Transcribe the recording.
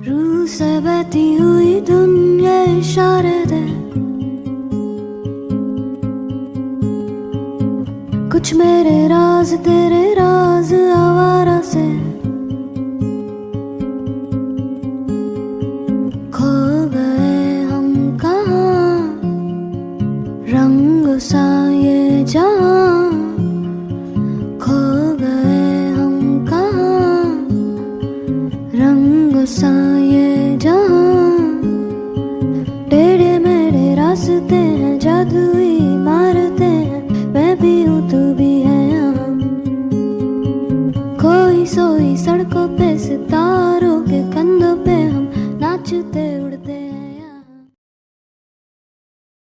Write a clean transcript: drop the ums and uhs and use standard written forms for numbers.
रूह से बहती हुई दुनिया इशारे दे, कुछ मेरे राज तेरे राज